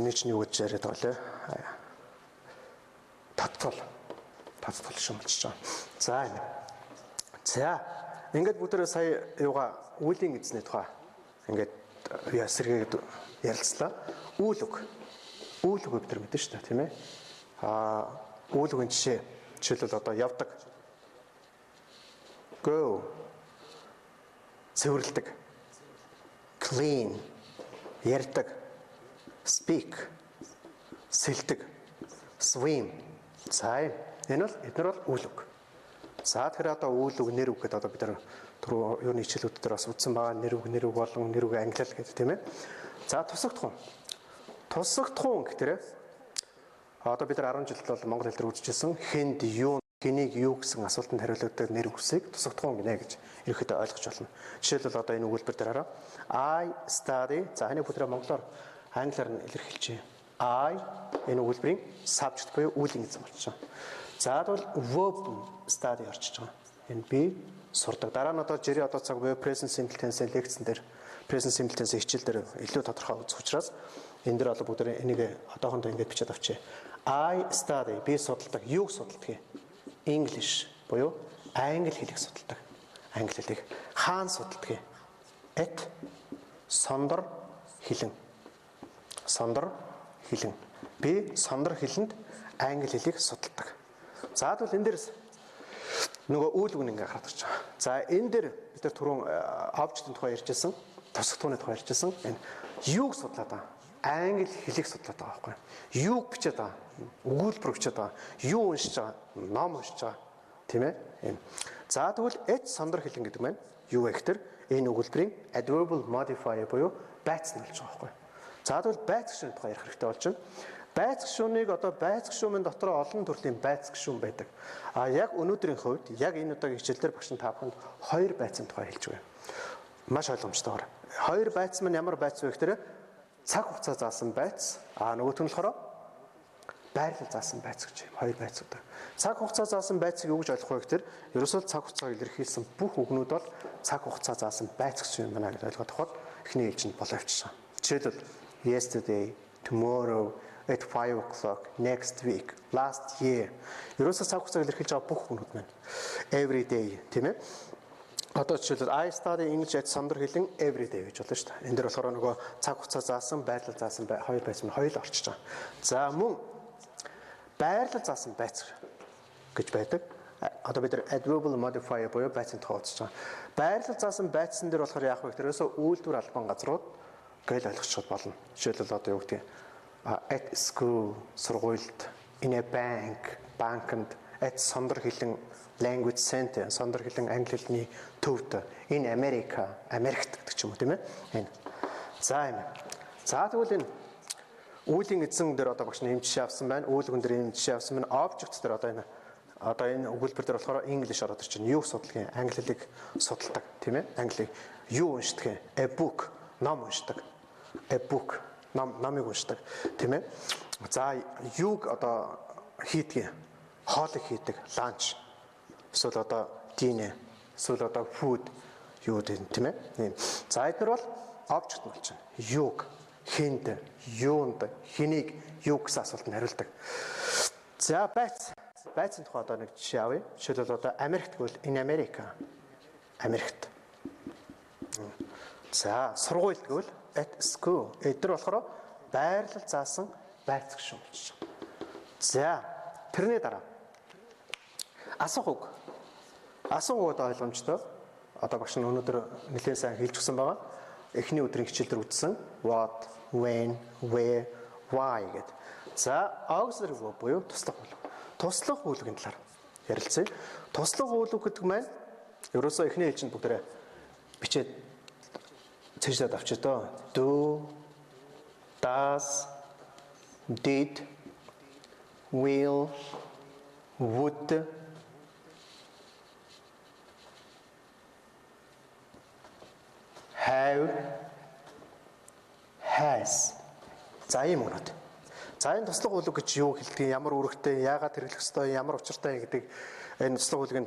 Нэг нь юу гэж яриад байгаа лээ. Татвал шин болчихж байгаа. За энэ. За ингээд бүгдээ сая юугаа үлийн эзний тухай ингээд сэргээгээд ярилцлаа. Үйл үг бид нар мэдэн шүү дээ тийм ээ. Үйл үгийн жишээлбэл одоо явдаг. Go. Цэвэрлдэг. Clean. Ярьдаг. Speak. Сэлдэг. Swim. За энэ бол эдгээр бол үйл үг. За тэгэхээр одоо үйл үг, нэр үг гэдэг одоо бид нар түрүү юуны хичээлүүд дээр бас үзсэн байгаа. Нэр үг болон нэр үг ангилал гэдэг тийм ээ. За тусагдах хүн. Тусагдах хүн гэхээр одоо бид нар 10 жил бол монгол хэл дээр үзчихсэн хэнд юу хэнийг юу гэсэн асуултанд хариулдаг нэр үгсийг тусагдах хүн гинэ гэж ерөөхдөө ойлгож болно. Жишээлбэл одоо энэ өгүүлбэр дээр хараа. I study. За энэ бүтрээ монголоор англиар нь илэрхийлж байна. I энэ өгүүлбэрийн subject буюу үлийн эзэн болчихсон. За бол verb study орчиж байгаа. Энэ би сурдаг. Дараа нь одоо жирийн одоо цаг буюу present simple tense лекцэн дээр present simple tense хичээл дээр илүү тодорхой үзэх учраас энэ дээр бол бүгд энийг одоохондоо ингэж бичээд авчээ. I study би судалдаг. Юуг судалдаг? English буюу англи хэлийг судалдаг. Англи хэлийг хаана судалдаг? At сондөр хэлэн. Сондөр хэлэн. Би сондөр хэлэнд англи хэлийг судалдаг. За тэгвэл энэ дээрс нөгөө үйл үг ингээ гараад ирж байгаа. За энэ дээр бид нар түрүүн object-ийн тухай ярьжсэн, тусгатууны тухай ярьжсэн. Энэ юуг судлаад байгаа? Англи хэлийг судлаад байгаа байхгүй юу? Юуг бичээд байгаа? Өгүүлбэр бичээд байгаа. Юу уншиж байгаа? Ном уншиж байгаа. Тийм ээ? Энэ. За тэгвэл at сондөр хэлэн гэдэг маань юу вэ гэхээр энэ өгүүлбэрийн adverbial modifier буюу байц нь болж байгаа байхгүй юу? За тэгвэл байц гэсэн тухай ярих хэрэгтэй болж байна. Байц гишүүнийг одоо байц гишүүмэн дотор олон төрлийн байц гишүүн байдаг. А яг өнөөдрийн хувьд яг энэ удаагийн хичээлээр багш та бүхэнд хоёр байцын тухай хэлж өгье. Маш ойлгомжтойгоор. Хоёр байц маань ямар байц вэ гэхээр цаг хугацаа заасан байц, нөгөөх нь болохоор байрлал заасан байц гэж юм. Хоёр байцууд. Цаг хугацаа заасан байцыг юу гэж ойлгох вэ гэхээр ерөөсөө цаг хугацааг илэрхийлсэн бүх үгнүүд бол цаг хугацаа заасан байц гэж юм байна гэж ойлгох тухайд эхний ээлжинд боловчсон. Жишээлбэл yesterday, tomorrow, at 5 o'clock, next week, last year. Ерөөсөө цаг хугацааг илэрхийлж байгаа бүх үгнүүд маань. Every day, тийм ээ? Одоо жишээлбэл I study English at Самдар хэлэн every day гэж болно шүү дээ. Энэ дээр болохоор нөгөө цаг хугацаа заасан, байрлал заасан хоёр байц маань хоёул орчиж байгаа. За мөн байрлал заасан байц гэж байдаг. Одоо бид нар adverbial modifier буюу байцын тухай үзэж байгаа. Байрлал заасан байцсан дээр болохоор яах вэ гэхээр ерөөсөө үйлдвэр албан газрууд гэж ойлгочиход болно. Жишээлбэл одоо юу гэдэг at school, сургуульд, in a bank, банкнд, at Самдар хэлэн language center, Самдар хэлэн англи хэлний төвд, in America, Америкт гэдэг ч юм уу тийм ээ. Энэ. За юм. За тэгвэл энэ үүлийн эзэн дээр одоо багш нэм жишээ авсан байна. Үүлгэн дээр энэ жишээ авсан байна. Object дээр одоо энэ өгүүлбэр дээр болохоор English ороод ирж байна. Юу судалгын англи хэлийг судалдаг тийм ээ. Англиг юу уншдаг? A book, ном уншдаг. A book, номыг уншдаг тийм ээ. За юуг одоо хийдэг? Хоолыг хийдэг, lunch. Эсвэл одоо dinner, эсвэл одоо food юу гэдэг тийм ээ. За эдгээр бол object болж байна. Юуг, хинд, юунд, хэнийг юу гэсэн асуултанд хариулдаг. За байцын тухай одоо нэг жишээ авъя. Жишээлбэл одоо Америкт гэвэл in America. Америкт. За сургуульд гэвэл at school. Эдгээр болохоор байрлал заасан байц гишүүн болж байна. За тэрний дараа асуух үг. Асуух үг одоо ойлгомжтой. Одоо багш нь өнөөдөр нэлээд сайн хэлж өгсөн байгаа. Эхний өдрийн хичээлдэр үздсэн what, when, where, why гэдэг. За auxiliary verb буюу туслах үйлдэл. Туслах үйлдлийн талаар ярилцъя. Туслах үйлдэл гэдэг маань ерөөсөө эхний ээлжинд бүгдээрээ бичээд цэжлээд авчаа доо. Do, does, did, will, would, have, has. За ийм үнэт. За энэ туслах үйлдэл гэж юу хэлдэг, ямар үүрэгтэй, яагаад хэрэглэх ёстой, ямар учиртай гэдэг энэ туслах үйлдлийн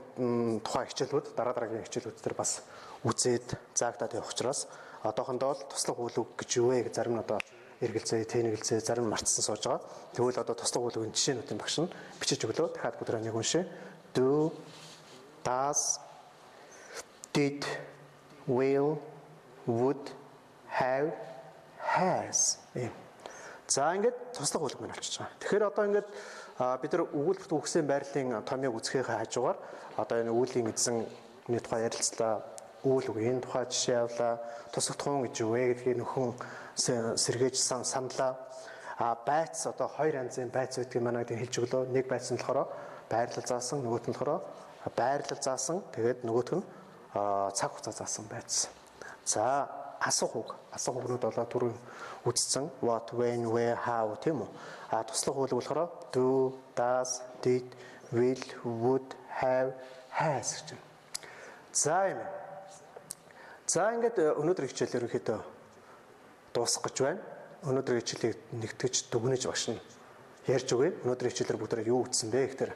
тухай хичээлүүд дараагийн хичээлүүд дээр бас үзээд заагдаад явах учраас одоохондоо л туслах үйлдэл гэж юу вэ гэж зарим нь одоо эргэлзээ, тэнэгэлзээ, зарим нь мартсан сууж байгаа. Тэгвэл одоо туслах үйлдлийн жишээнүүдийн багш нь бичиж өглөө. Дахиад бүгдээ нэг уншъя. Do, does, did, will, would, have, has. За ингээд туслах үйлдэл маань болчихж байгаа. Тэгэхээр одоо ингээд бид нар өгүүлбэрт үгсийн байрлалын томьёог үзэхийн хажуугаар одоо энэ үүлийн эзэнний тухай ярилцлаа. Үйл үгийн тухай жишээ авлаа. Тусах тухайн гэж юу вэ гэдгийг нөхөн сэргээж саналаа. Байц одоо хоёр янзын байц байдгийг манайд хэлж өглөө. Нэг байц нь болохоор байрлал заасан, нөгөөх нь болохоор байрлал заасан. Тэгээд нөгөөх нь цаг хугацаа заасан байц. За асуух үгнүүд болоо түрүү үзсэн what, when, where, how тийм үү. Туслах үйлдэл болохоор do, does, did, will, would, have, has гэж байна. За юм. За ингээд өнөөдрийн хичээл ерөнхийдөө дуусгах гэж байна. Өнөөдрийн хичээлийг нэгтгэж дүгнэж багш нь ярьж өгье. Өнөөдрийн хичээлээр бүгдээ юу үзсэн бэ гэхээр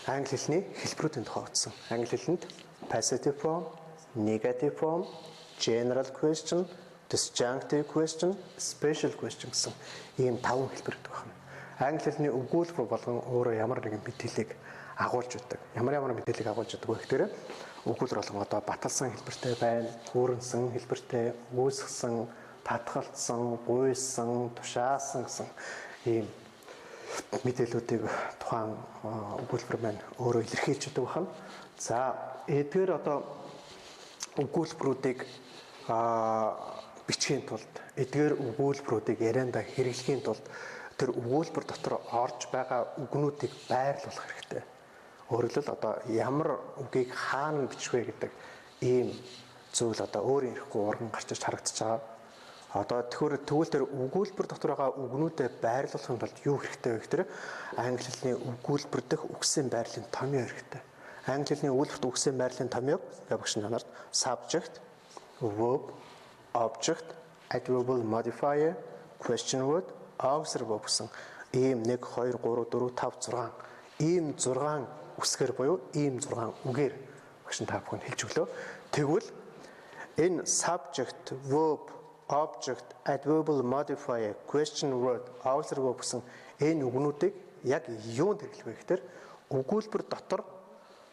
англи хэлний хэлбэрүүдийн тухай үзсэн. Англи хэлэнд passive form, negative form, general question, disjunctive question, special question гэсэн ийм 5 хэлбэр байна. Англи хэлний өгүүлбэр болгон өөрөө ямар нэгэн мэдээллийг агуулж өгдөг. Ямар мэдээллийг агуулж өгдөг вэ гэхээр өгүүлбэр болгон одоо баталсан хэлбэртэй байна, хүүрнсэн хэлбэртэй, үүсгэсэн, татгалцсан, гуйсан, тушаасан гэсэн ийм мэдээллүүдийг тухайн өгүүлбэр маань өөрөө илэрхийлж өгдөг байна. За эдгээр одоо өгүүлбэрүүдийг бичгийн тулд эдгээр өгүүлбэрүүдийг яриандаа хэрэглэхийн тулд тэр өгүүлбэр дотор орж байгаа үгнүүдийг байрлуулах хэрэгтэй. Өөрөөр хэлбэл одоо ямар үгийг хаана бичих вэ гэдэг ийм зүйл одоо өөрийн ирэхгүй урган гарч иж харагдаж байгаа. Одоо тэгвэл тэр өгүүлбэр дотор байгаа үгнүүдэд байрлуулахын тулд юу хэрэгтэй вэ гэхээр англи хэлний өгүүлбэр дэх үгсийн байрлалын томьёо хэрэгтэй. Англи хэлний өгүүлбэрт үгсийн байрлалын томьёог багш нарт subject, verb, object, adverbial modifier, question word, auxiliary verb гэсэн ийм 1 2 3 4 5 6 ийм 6 үсгээр буюу ийм 6 үгээр багш та бүхэнд хэлж өглөө. Тэгвэл энэ subject, verb, object, adverbial modifier, question word, auxiliary verb гэсэн энэ үгнүүдийг яг юунд хэрэглэх вэ гэхээр өгүүлбэр дотор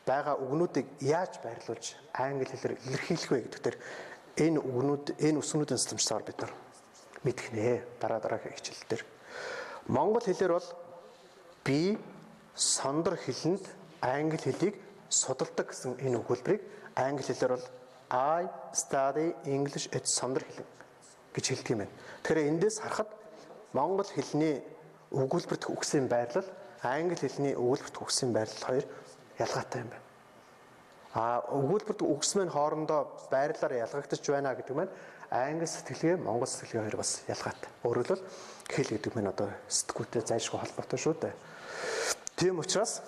байгаа үгнүүдийг яаж байрлуулж англи хэлээр илэрхийлэх вэ гэдэгтэр энэ үсгнүүдийн системчлаар бид нар мэдэх нэ дараагийн хичээл дээр. Монгол хэлээр бол би сондөр хэлэнд англи хэлийг судалдаг гэсэн энэ өгүүлбэрийг англи хэлээр бол I study English at сондөр хэлэн гэж хэлдэг юм байна. Тэгэхээр эндээс харахад монгол хэлний өгүүлбэрт үгсийн байрлал, англи хэлний өгүүлбэрт үгсийн байрлал хоёр ялгаатай юм байна. Өгүүлбэрт үгс мань хоорондоо байрлалаар ялгагдаж байна гэдэг маань англи сэтгэлгээ, монгол сэтгэлгээ хоёр бас ялгаатай. Өөрөөр хэлбэл хэл гэдэг нь одоо сэтгүүтэй зайлшгүй холбоотой шүү дээ. Тийм учраас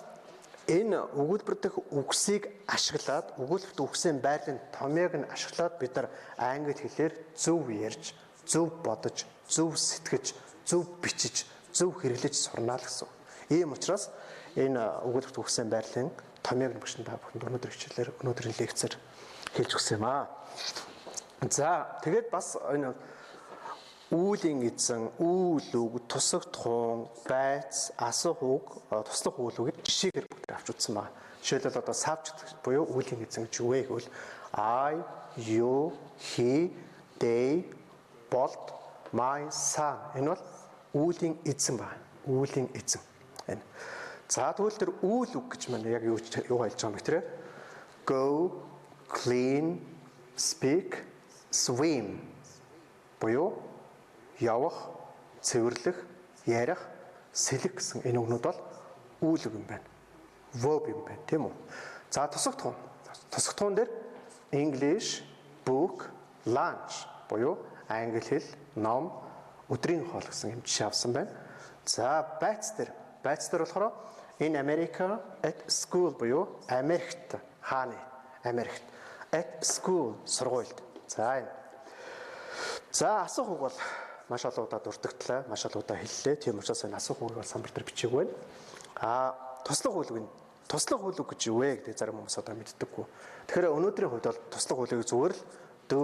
энэ өгүүлбэр дэх үгсийг ашиглаад, өгүүлбэрт үгсийн байрлалын томьёог нь ашиглаад бид нар англи хэлээр зөв ярьж, зөв бодож, зөв сэтгэж, зөв бичиж, зөв хэрэглэж сурнаа л гэсэн. Ийм учраас энэ өгүүлбэрт үгсийн байрлалын томьёог нь багш та бүхэнд өнөөдөр хичээлээр өнөөдрийн лекцээр хэлж өгсөн юм аа. За тэгээд бас энэ үүлийн эзэн, үйл үг, тусах тухайн, байц, асуух үг, туслах үйл үгийг жишээгээр бүгд авч үзсэн байна. Жишээлбэл одоо subject буюу үүлийн эзэн гэж юу вэ гэвэл I, you, he, they, bold, my, son. Энэ бол үүлийн эзэн байна. Үүлийн эзэн. Энэ. За тэгвэл тэр үйл үг гэж маань яг юу хэлж байгаа юм бэ тэр? Go, clean, speak, swim. Буюу явах, цэвэрлэх, ярих, сэлэх гэсэн энэ үгнүүд бол үйл үг юм байна. Verb юм байна, тийм үү? За тусах тухайн. Тусах тухайн дээр English, book, lunch буюу англи хэл, ном, өдрийн хоол гэсэн юм жишээ авсан байна. За байц дээр болохоор in America at school буюу Америкт хааны Америкт at school сургуульд. За энэ. За асуух үг бол маш олон удаа дурддагтлаа, маш олон удаа хэллээ. Тийм учраас энэ асуух үгийг бол самбар дээр бичээгүй байна. Туслах үйл үг гэж юу вэ гэдэг зарим хүмүүс одоо мэддэггүй. Тэгэхээр өнөөдрийн хувьд бол туслах үйл үг зүгээр л do,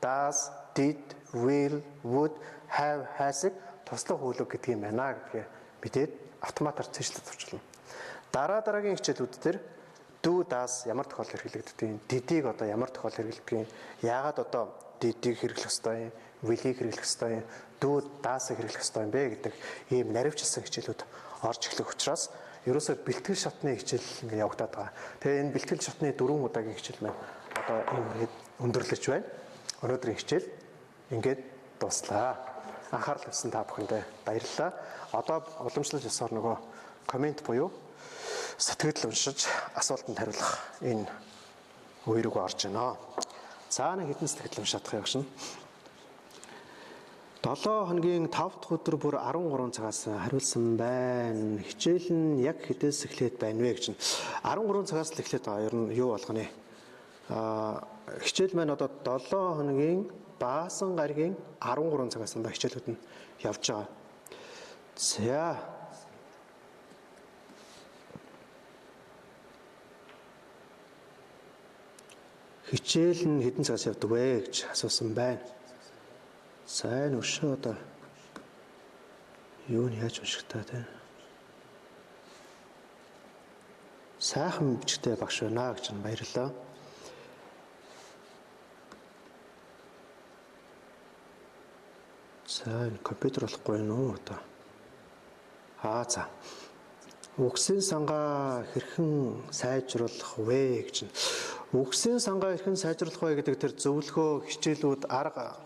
does, did, will, would, have, has-ыг туслах үйл үг гэдэг юм байна гэдгээ мэдээд автоматар цэжлэж авчлаа. Дараагийн хичээлүүд дээр do, does ямар тохиолдолд хэрэглэгддэг, did-ийг одоо ямар тохиолдолд хэрэглэдэг, яагаад одоо did-ийг хэрэглэх ёстой юм, will-ийг хэрэглэх ёстой юм, do, does-ыг хэрэглэх ёстой юм бэ гэдэг ийм наривчлсан хичээлүүд орж эхлэх учраас ерөөсөө бэлтгэл шатны хичээл ингээ явагдаад байгаа. Тэгээ энэ бэлтгэл шатны 4 удаагийн хичээл маань одоо ингээд өндөрлөж байна. Өнөөдрийн хичээл ингээд дуслаа. Анхаарал тавьсан та бүхэндээ баярлалаа. Одоо уламжлал ёсоор нөгөө коммент буюу сэтгэл уншиж асуултанд хариулах энэ үе рүү орж байна. За нэг хэдэн сэтгэл уншаадах юм шин. 7 хоногийн 5 дахь өдөр бүр 13 цагаас хариулсан байна. Хичээл нь яг хэдээс эхлээд байна вэ гэж. 13 цагаас л эхлээд байгаа. Ер нь юу болгоно? Хичээл маань одоо 7 хоногийн баасан гаригийн 13 цагаас нь хичээлүүд нь явж байгаа. За. Хичээл нь хэдэн цагаас явдаг вэ гэж асуусан байна. Сайн өшөө одоо юу нь яаж унших та тийм. Сайхан бичгтэй багш байна гэж баярлалаа. За энэ компьютер болохгүй нөө одоо. За. Үгсийн сангаа хэрхэн сайжруулах вэ гэж. Үгсийн сангаа хэрхэн сайжруулах вэ гэдэг тэр зөвлөгөө, хичээлүүд, арга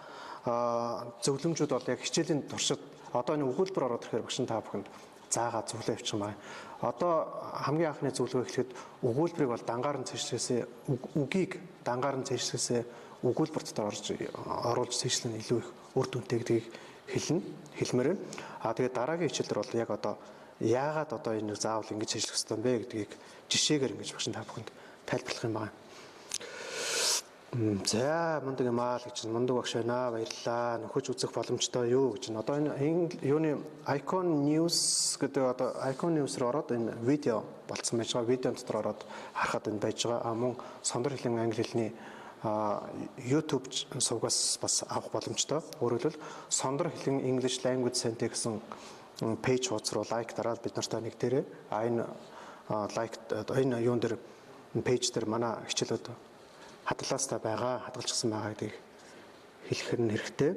зөвлөмжүүд бол яг хичээлийн туршид одоо энэ өгүүлбэр ороод ирэхээр багш та бүхэнд заагаа зөвлөө явуучих юм байна. Одоо хамгийн анхны зөвлөгөө эхлэхэд өгүүлбэрийг бол дангаар нь цэжлэхээсээ үгийг дангаар нь цэжлэхээсээ өгүүлбэрт оруулж цэглэн илүү их үр дүнтэй гэдгийг хэлмээр байна. Тэгээд дараагийн хичээлээр бол яг одоо яагаад одоо энэ заавал ингэж ажиллах ёстой юм бэ гэдгийг жишээгээр ингэж багш та бүхэнд тайлбарлах юм байна. За мундаг юм аа л гэж мундаг багш байна. Баярлалаа. Нөхөж үзэх боломжтой юу гэж. Одоо энэ юуны Icon News гэдэг одоо Icon News-ээр ороод энэ видео болцсон байж байгаа. Видеон дотор ороод харахад энэ байж байгаа. Мөн Сондөр хэлний англи хэлний YouTube сувгаас бас авах боломжтой. Өөрөөр хэлбэл Сондөр хэлний English Language Center гэсэн пэйж хуудас руу лайк дараад бид нартай нэгдээрэй. Энэ лайк энэ юун дээр пэйж дээр манай хичээлүүд хадгалаастай байгаа, хадгалчихсан байгаа гэдгийг хэлэх нь хэрэгтэй.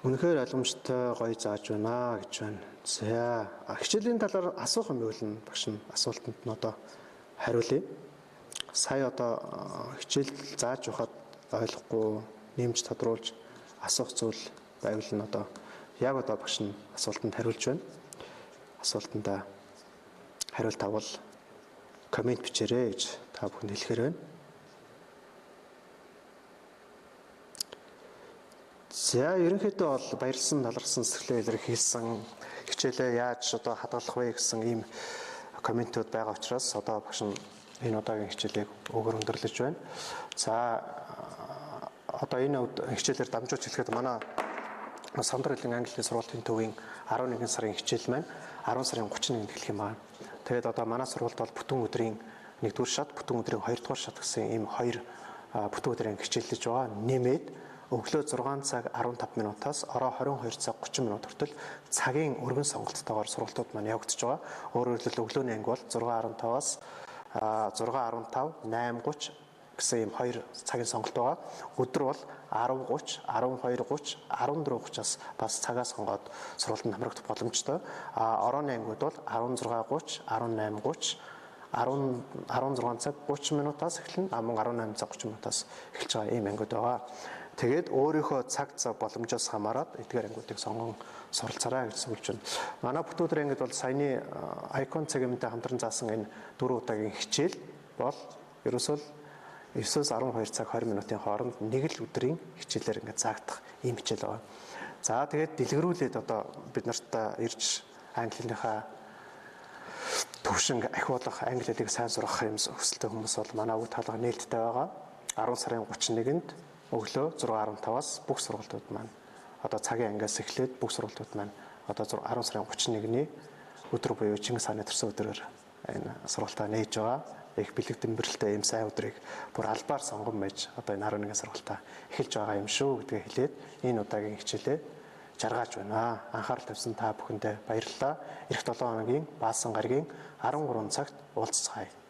Үнэхээр ойлгомжтой гоё зааж байна гэж байна. За, хичээлийн талаар асуух юм байвал багш нь асуултанд нь одоо хариулъя. Сая одоо хичээл зааж явахад ойлгохгүй, нэмж тодруулж асуух зүйл байвал нь одоо яг одоо багш нь асуултанд хариулж байна. Асуултандаа хариулт авал комент бичээрэй гэж та бүхэнд хэлэхээр байна. За ерөнхийдөө бол баярлсан, талархсан сэтгэлээ илэрхийлсэн хичээлээ яаж одоо хадгалах вэ гэсэн ийм комментүүд байгаа учраас одоо багш нь энэ удаагийн хичээлийг өгөр өндөрлөж байна. За одоо энэ хичээлээр дамжуулж хэлэхэд манай Сондөр хэлний англи хэлний сургуулийн төвийн 11 сарын хичээл маань 10 сарын 31-нд эхлэх юм байна. Тэгээд одоо манай сургуульд бол бүтэн өдрийн 1-р шат, бүтэн өдрийн 2-р шат гэсэн ийм хоёр бүтэн өдрийн хичээллэж байгаа. Нэмээд өглөө 6 цаг 15 минутаас ороо 22 цаг 30 минут хүртэл цагийн өргөн сонголттойгоор сургалтууд маань явагдаж байгаа. Өөрөөр хэлбэл өглөөний анги бол 6:15-аас 6:15, 8:30 гэсэн ийм хоёр цагийн сонголт байгаа. Өдөр бол 10:30, 12:30, 14:30-аас бас цагаа сонгоод сургалтанд хамрагдах боломжтой. Орооны ангиуд бол 16:30, 18:30 16 цаг 30 минутаас эхэлнэ. Мөн 18 цаг 30 минутаас эхэлж байгаа ийм ангиуд байгаа. Тэгээд өөрийнхөө цаг зав боломжоос хамаарат эдгээр ангиудыг сонгон суралцаарай гэж зөвлөж байна. Манай бүтэн ангид бол саяны Icon цагийнхтай хамтран заасан энэ 4 удаагийн хичээл бол ерөөсөө 9-өөс 12 цаг 20 минутын хооронд нэг л өдрийн хичээлээр ингээд заагдах ийм хичээл байгаа. За тэгээд дэлгэрүүлээд одоо бид нарт ирж англи хэлнийхээ төвшинг ахиулах, англи хэлийг сайн сурах юм хүсэлтэй хүмүүс бол манай үг талга нээлттэй байгаа. 10 сарын 31-нд өглөө 6:15-аас бүх сургалтууд маань одоо цагийн ангиас эхлээд бүх сургалтууд маань одоо 10 сарын 31-ний өдөр буюу Чингис хааны төрсөн өдрөөр энэ сургалтаа нээж байгаа. Их бэлэг тэмбэрэлтэй ийм сайн өдрийг бүр албаар сонгон байж одоо энэ 11 сургалтаа эхэлж байгаа юм шүү гэдгээ хэлээд энэ удаагийн хичээлээ жаргаж байна. Анхаарал тавьсан та бүхэндээ баярлалаа. Эх 7 хоногийн Баасан гарагийн 13 цагт уулзцгаая.